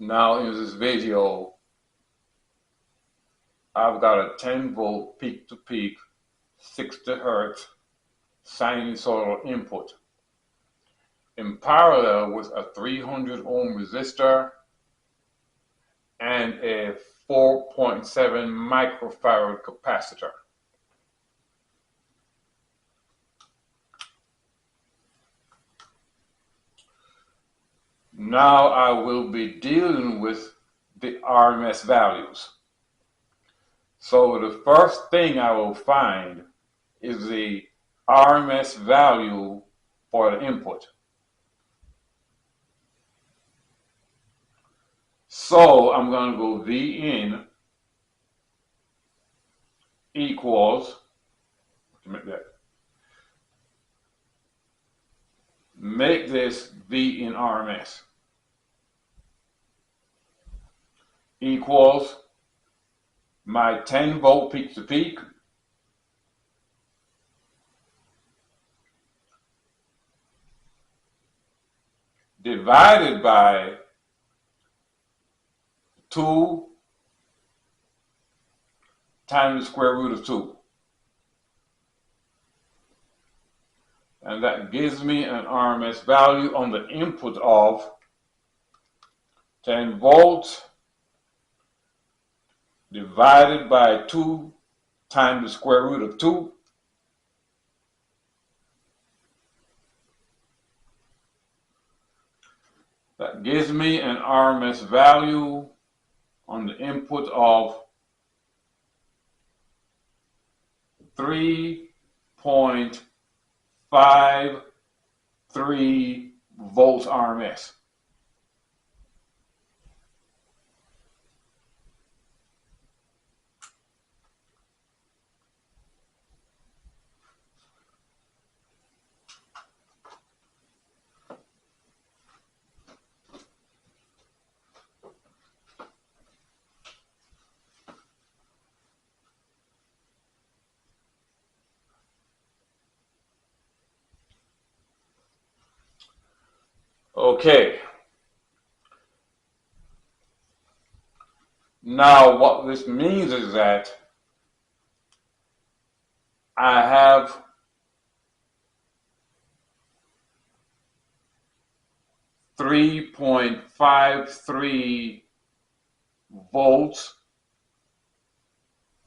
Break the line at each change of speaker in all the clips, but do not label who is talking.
Now in this video, I've got a 10 volt peak to peak 60 Hertz sinusoidal input in parallel with a 300 ohm resistor and a 4.7 microfarad capacitor. Now I will be dealing with the RMS values. So the first thing I will find is the RMS value for the input. So I'm going to go V in equals, make this V in RMS, equals my 10 volt peak to peak divided by 2 times the square root of 2. And that gives me an RMS value on the input of 10 volts divided by 2 times the square root of 2. That gives me an RMS value on the input of 3.53 volts RMS. Okay. Now what this means is that I have 3.53 volts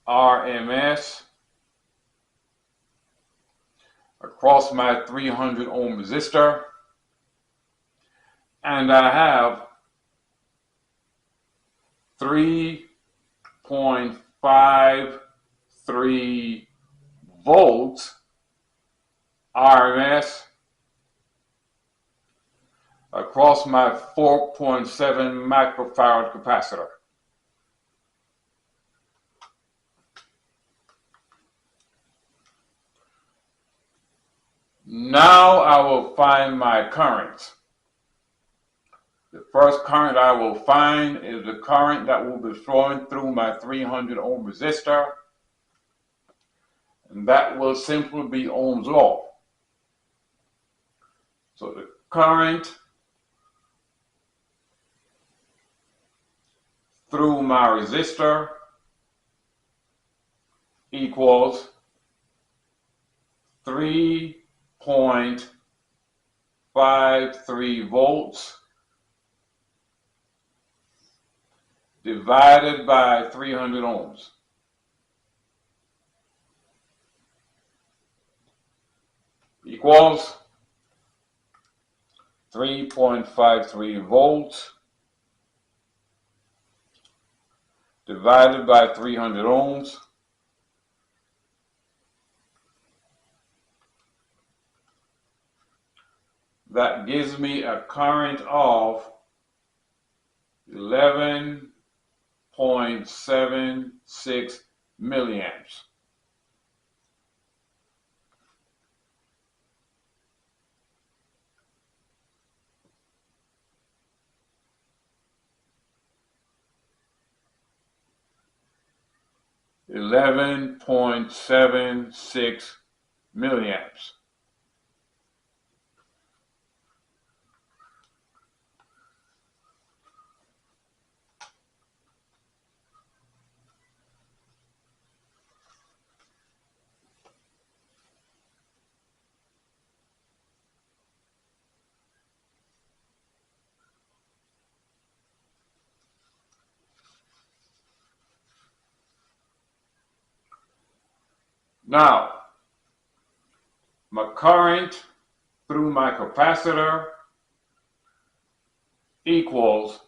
RMS across my 300 ohm resistor, and I have 3.53 volts RMS across my 4.7 microfarad capacitor. Now I will find my current. The first current I will find is the current that will be flowing through my 300 ohm resistor, and that will simply be Ohm's law. So the current through my resistor equals 3.53 volts divided by 300 ohms. Equals 3.53 volts divided by 300 ohms. That gives me a current of 11.76 milliamps. .76 milliamps. Now, my current through my capacitor equals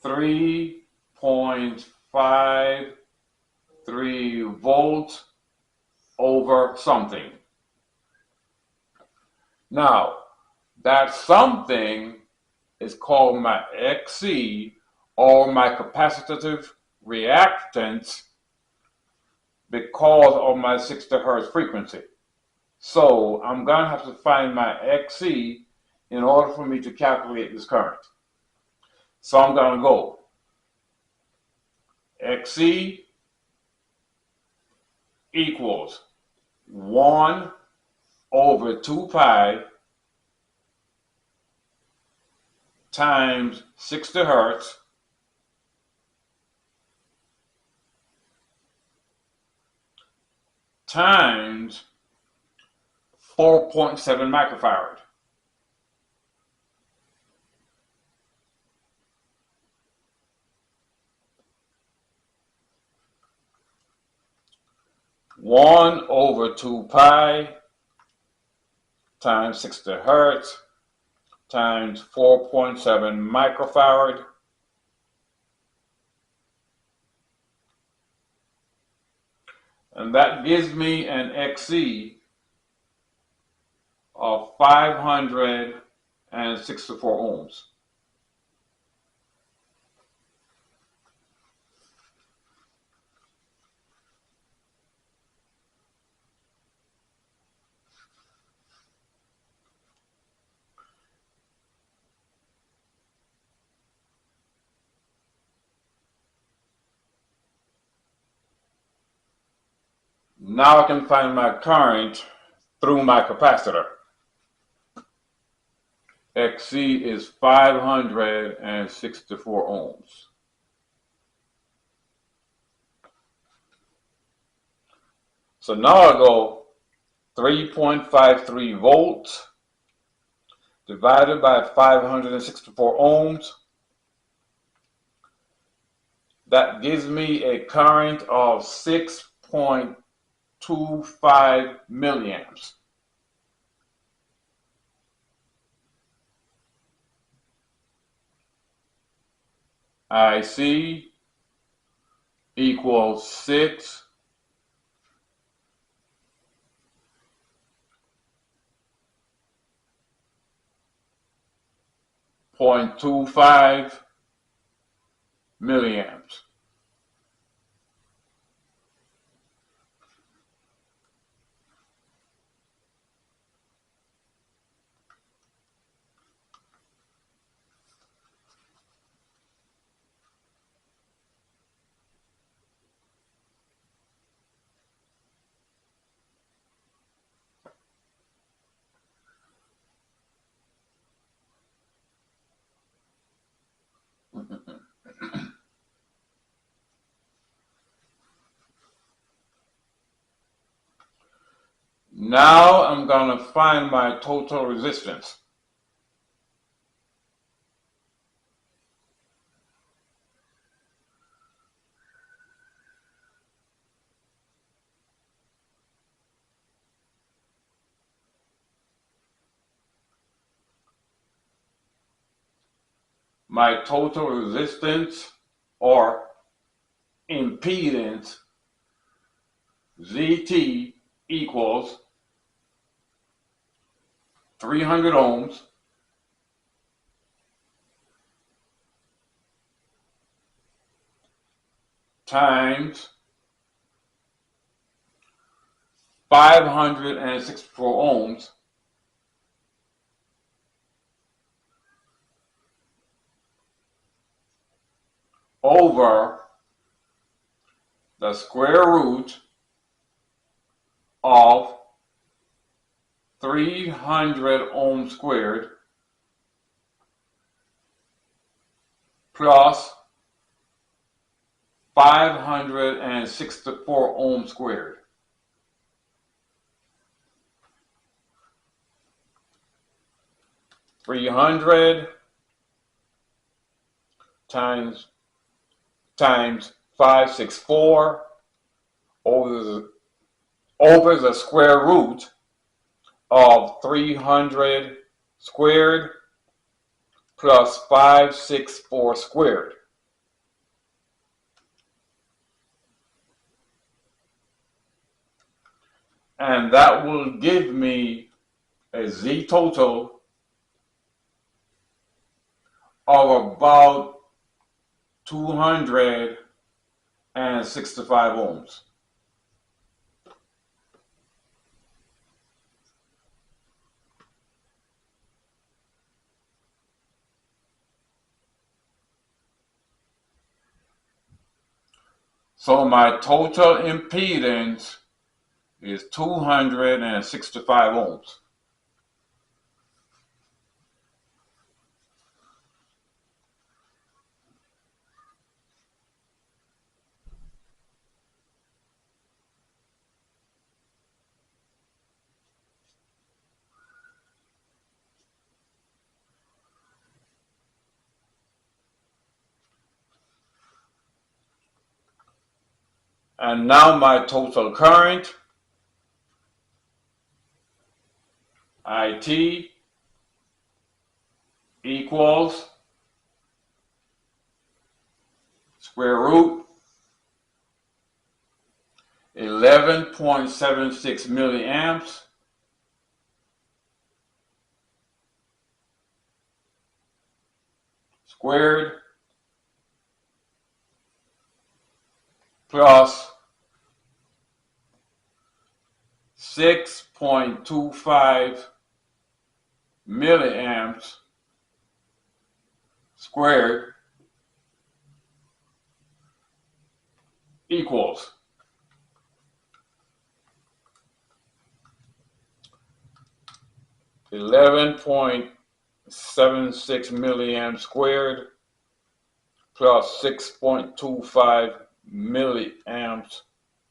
3.53 volts over something. Now, that something is called my XC, or my capacitive reactance, because of my 60 hertz frequency. So I'm going to have to find my XC in order for me to calculate this current. So I'm going to go XC equals 1 over 2 pi times 60 hertz times 4.7 microfarad. One over 2 pi times 60 hertz times 4.7 microfarad. And that gives me an XC of 564 ohms. Now I can find my current through my capacitor. XC is 564 ohms. So now I go 3.53 volts divided by 564 ohms. That gives me a current of 6.25 milliamps. IC equals 6.25 milliamps. Now I'm going to find my total resistance. My total resistance or impedance, ZT, equals 300 ohms times 564 ohms over the square root of 300 ohms squared plus 564 ohms squared. (300) times 564 over the square root of 300 squared plus 564 squared. And that will give me a Z total of about 265 ohms. So my total impedance is 265 ohms. And now my total current, IT, equals square root 11.76 milliamps squared plus 6.25 milliamps squared equals 11.76 milliamps squared plus 6.25 milliamps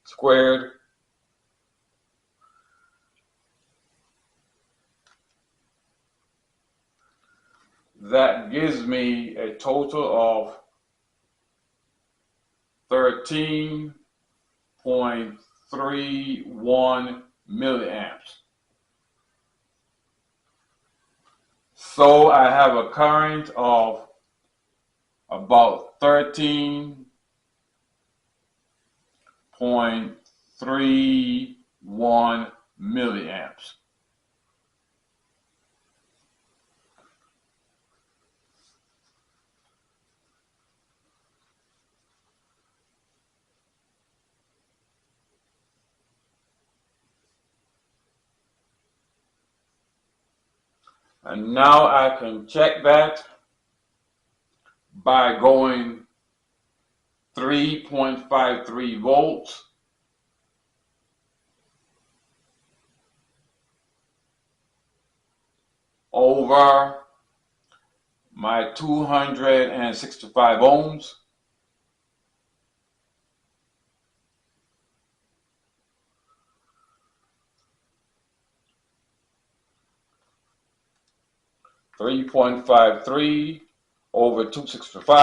squared. That gives me a total of 13.31 milliamps. So I have a current of about 13.31 milliamps. And now I can check that by going 3.53 volts over my 265 ohms. .53 over 265